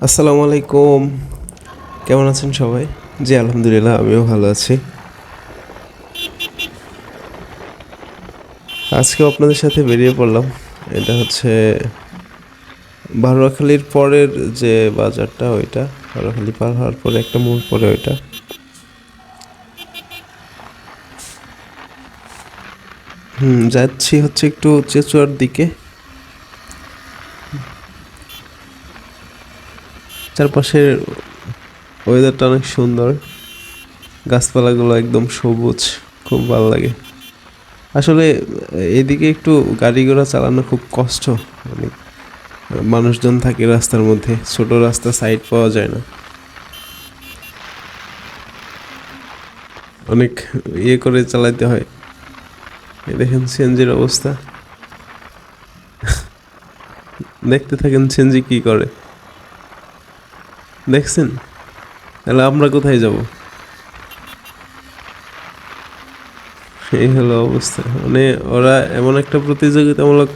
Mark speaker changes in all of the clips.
Speaker 1: আসসালামু আলাইকুম। কেমন আছেন সবাই? জি, আলহামদুলিল্লাহ আমিও ভালো আছি। আজকেও আপনাদের সাথে বেরিয়ে পড়লাম। এটা হচ্ছে বারুয়াখালীর পরের যে বাজারটা ওইটা, বারুয়াখালী পার হওয়ার পরে একটা মোড় পরে ওইটা। যাচ্ছি হচ্ছে একটু চেচুয়ার দিকে। চারপাশের ওয়েদারটা অনেক সুন্দর, গাছপালাগুলো একদম সবুজ, খুব ভালো লাগে। আসলে এদিকে একটু গাড়ি ঘোড়া চালানো খুব কষ্ট, অনেক মানুষজন থাকে রাস্তার মধ্যে, ছোট রাস্তা, সাইড পাওয়া যায় না, অনেক ইয়ে করে চালাতে হয়। এই দেখেন সিএনজির অবস্থা, দেখতে থাকেন সিএনজি কি করে। দেখছেন? তাহলে আমরা কোথায় যাব? এই হলো অবস্থা, মানে ওরা এমন একটা প্রতিযোগিতামূলক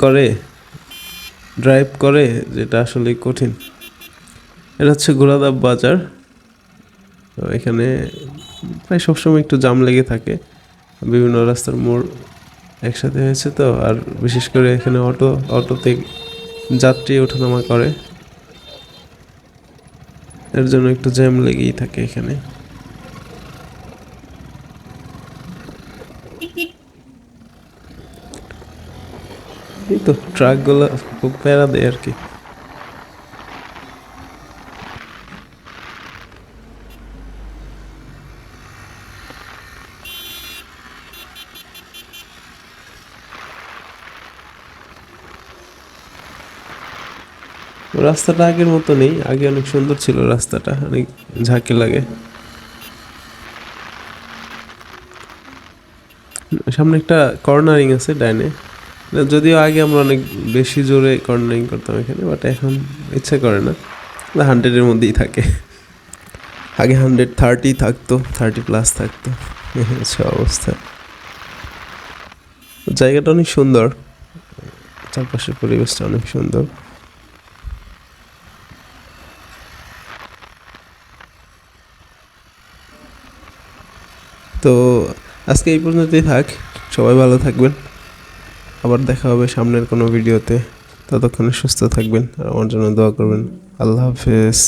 Speaker 1: করে, ড্রাইভ করে, যেটা আসলে কঠিন। এটা হচ্ছে ঘোড়াধাপ বাজার। তো এখানে প্রায় সবসময় একটু জাম লেগে থাকে, বিভিন্ন রাস্তার মোড় একসাথে হয়েছে তো, আর বিশেষ করে এখানে অটোতে যাত্রী ওঠানামা করে, এর জন্য একটু জ্যাম লেগেই থাকে এখানে। এই তো ট্রাকগুলো খুব প্যারা দেয় আর কি। রাস্তাটা আগের মতো নেই, আগে অনেক সুন্দর ছিল রাস্তাটা, অনেক ঝাঁকি লাগে। সামনে একটা কর্নারিং আছে ডাইনে, যদিও আগে আমরা অনেক বেশি জোরে কর্নারিং করতাম এখানে, বাট এখন ইচ্ছা করে না, 100-এর মধ্যেই থাকে। আগে 130 থাকতো, 30+ থাকতো, আচ্ছা অবস্থা। জায়গাটা অনেক সুন্দর, চারপাশের পরিবেশটা অনেক সুন্দর। তো আজকে এই পর্যন্তই থাক, সবাই ভালো থাকবেন, আবার দেখা হবে সামনের কোনো ভিডিওতে। ততক্ষণে সুস্থ থাকবেন আর আমার জন্য দোয়া করবেন। আল্লাহ হাফেজ।